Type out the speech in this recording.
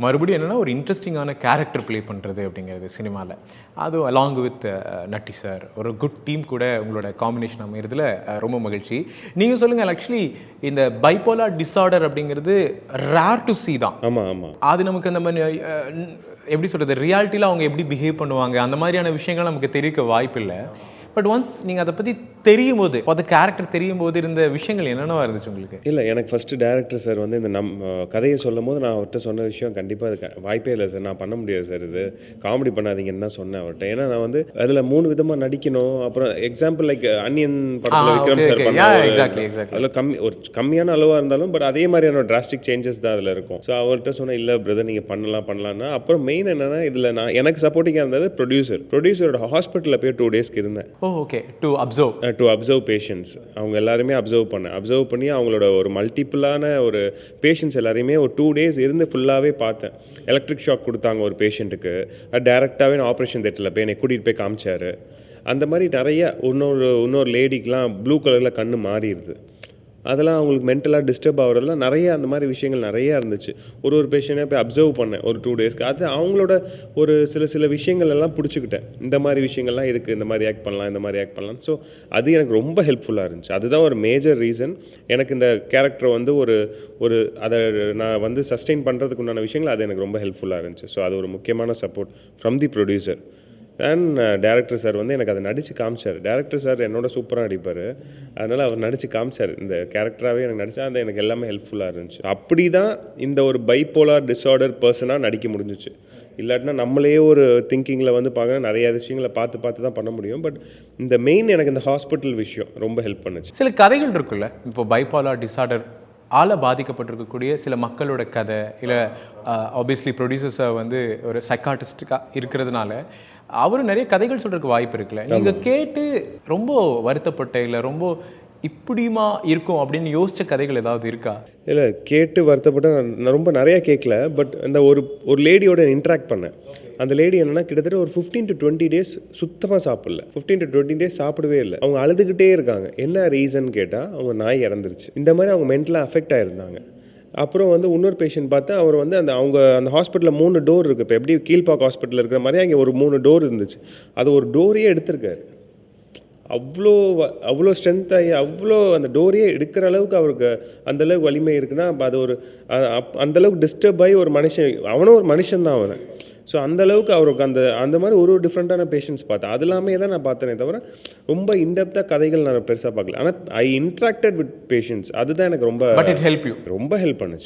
மறுபடியும் என்னென்னா ஒரு இன்ட்ரெஸ்டிங்கான கேரக்டர் ப்ளே பண்ணுறது அப்படிங்கிறது சினிமாவில். அதுவும் அலாங் வித் நட்டி சார், ஒரு குட் டீம் கூட உங்களோட காம்பினேஷன் அமைகிறதுல ரொம்ப மகிழ்ச்சி. நீங்கள் சொல்லுங்கள், ஆக்சுவலி இந்த பைப்போலார் டிஸார்டர் அப்படிங்கிறது ரேர் டு சி தான். ஆமாம் ஆமாம். அது நமக்கு அந்த மாதிரி எப்படி சொல்கிறது, ரியாலிட்டியில் அவங்க எப்படி பிஹேவ் பண்ணுவாங்க அந்த மாதிரியான விஷயங்கள் நமக்கு தெரிவிக்க வாய்ப்பு இல்லை. பட் ஒன்ஸ் நீங்கள் அதை பற்றி தெரியும் போது, அந்த கேரக்டர் தெரியும் போது இருந்த விஷயங்கள் என்னென்னவா இருந்துச்சு உங்களுக்கு? இல்லை, எனக்கு ஃபஸ்ட்டு டேரக்டர் சார் வந்து இந்த கதையை சொல்லும் போது நான் அவர்கிட்ட சொன்ன விஷயம், கண்டிப்பாக அது வாய்ப்பே இல்லை சார், நான் பண்ண முடியாது சார், இது காமெடி பண்ணாதீங்கன்னு தான் சொன்னேன் அவர்கிட்ட. ஏன்னா நான் வந்து அதில் 3 விதமாக நடிக்கணும். அப்புறம் எக்ஸாம்பிள் லைக் அன்னியன் படத்தில் விக்ரம் சார் பண்ண அதில் ஒரு கம்மியான அளவாக இருந்தாலும் பட் அதே மாதிரியான டிராஸ்டிக் சேஞ்சஸ் தான் அதில் இருக்கும். ஸோ அவர்கிட்ட சொன்னேன், இல்லை பிரதர் நீங்கள் பண்ணலாம்னா. அப்புறம் மெயின் என்னென்னா இதில் எனக்கு சப்போர்ட்டிங்காக இருந்தது ப்ரொடியூசரோட ஹாஸ்பிட்டலில் போய் 2 டேஸ்க்கு இருந்தேன். Okay, to observe patients. அவங்க எல்லாருமே அப்சர்வ் பண்ணி அவங்களோட ஒரு மல்டிப்புளான ஒரு பேஷண்ட்ஸ் எல்லாரையுமே ஒரு 2 டேஸ் இருந்து ஃபுல்லாகவே பார்த்தேன். எலக்ட்ரிக் ஷாக் கொடுத்தாங்க ஒரு பேஷண்ட்டுக்கு, டேரெக்டாகவே நான் ஆப்ரேஷன் தேட்டரில் போய் என்னை கூட்டிகிட்டு போய் காமிச்சார். அந்த மாதிரி நிறைய இன்னொரு லேடிக்கெலாம் ப்ளூ கலரில் கண்ணு மாறிடுது. அதெல்லாம் அவங்களுக்கு மென்டலாக டிஸ்டர்ப் ஆகிறதுலாம் நிறைய அந்த மாதிரி விஷயங்கள் நிறையா இருந்துச்சு. ஒரு பேஷண்ட்டை போய் அப்சர்வ் பண்ணேன் ஒரு 2 டேஸ்க்கு. அது அவங்களோட ஒரு சில விஷயங்கள் எல்லாம் பிடிச்சிக்கிட்டேன். இந்த மாதிரி விஷயங்கள்லாம் இதுக்கு இந்த மாதிரி ஆக்ட் பண்ணலாம். ஸோ அது எனக்கு ரொம்ப ஹெல்ப்ஃபுல்லாக இருந்துச்சு. அதுதான் ஒரு மேஜர் ரீசன் எனக்கு இந்த கேரக்டர் வந்து ஒரு அதை நான் வந்து சஸ்டெயின் பண்ணுறதுக்கு உண்டான விஷயங்கள் அது எனக்கு ரொம்ப ஹெல்ப்ஃபுல்லாக இருந்துச்சு. ஸோ அது ஒரு முக்கியமான support from the producer. And director sir வந்து எனக்கு அதை நடித்து காமிச்சார். டேரக்டர் சார் என்னோட சூப்பராக நடிப்பார், அதனால் அவர் நடித்து காமிச்சார். இந்த கேரக்டராகவே எனக்கு நடித்தா அது எனக்கு எல்லாமே ஹெல்ப்ஃபுல்லாக இருந்துச்சு. அப்படி தான் இந்த ஒரு பைப்போலார் டிஸார்டர் பர்சனாக நடிக்க முடிஞ்சிச்சு. இல்லாட்டினா நம்மளே ஒரு திங்கிங்கில் வந்து பார்க்க நிறைய விஷயங்களை பார்த்து தான் பண்ண முடியும். பட் இந்த மெயின் எனக்கு இந்த ஹாஸ்பிட்டல் விஷயம் ரொம்ப ஹெல்ப் பண்ணுச்சு. சில கதைகள் இருக்குல்ல, இப்போ பைப்போலார் டிஸார்டர் பாதிக்கப்பட்டிருக்கக்கூடிய சில மக்களோட கதை, இல்லை ஆப்வியஸ்லி ப்ரொடியூசர்ஸை வந்து ஒரு சைக்காட்டிஸ்டாக இருக்கிறதுனால அவரும் நிறைய கதைகள் சொல்கிறதுக்கு வாய்ப்பு இருக்குல்ல. நீங்கள் கேட்டு ரொம்ப வருத்தப்பட்ட, இல்லை ரொம்ப இப்படியுமா இருக்கும் அப்படின்னு யோசித்த கதைகள் ஏதாவது இருக்கா? இல்லை, கேட்டு வருத்தப்பட்ட நான் ரொம்ப நிறையா கேட்கல. பட் இந்த ஒரு லேடியோட இன்ட்ராக்ட் பண்ணேன். அந்த லேடி என்னென்னா கிட்டத்தட்ட ஒரு 15 to 20 டேஸ் சுத்தமாக சாப்பிடல. 15 to 20 டேஸ் சாப்பிடவே இல்லை. அவங்க அழுதுகிட்டே இருக்காங்க. என்ன ரீசன் கேட்டால் அவங்க நாய் இறந்துருச்சு. இந்த மாதிரி அவங்க மென்டலாக அஃபெக்ட் ஆகிருந்தாங்க. அப்புறம் வந்து இன்னொரு பேஷண்ட் பார்த்தா அவர் வந்து அந்த ஹாஸ்பிட்டலில் 3 டோர் இருக்குது. இப்போ எப்படி கீழ்பாக் ஹாஸ்பிட்டலில் இருக்கிற மாதிரி அங்கே ஒரு 3 டோர் இருந்துச்சு. அது ஒரு டோரையே எடுத்திருக்காரு. அவ்வளோ ஸ்ட்ரென்த் ஆகி அந்த டோரையே எடுக்கிற அளவுக்கு அவருக்கு அந்தளவுக்கு வலிமை இருக்குன்னா அது ஒரு அந்தளவுக்கு டிஸ்டர்ப் ஆகி ஒரு மனுஷன், அவனும் ஒரு மனுஷன் தான் அவனை. ஸோ அந்தளவுக்கு அவருக்கு அந்த மாதிரி ஒரு டிஃப்ரெண்ட்டான பேஷண்ட்ஸ் பார்த்தேன். அது எல்லாமே தான் நான் பார்த்தேனே தவிர ரொம்ப இன்டெப்த்தாக கதைகள் நான் பெருசாக பார்க்கல. ஆனால் ஐ இன்ட்ராக்டட் வித் பேஷண்ட்ஸ். அதுதான் எனக்கு ரொம்ப ஹெல்ப் பண்ணுச்சு.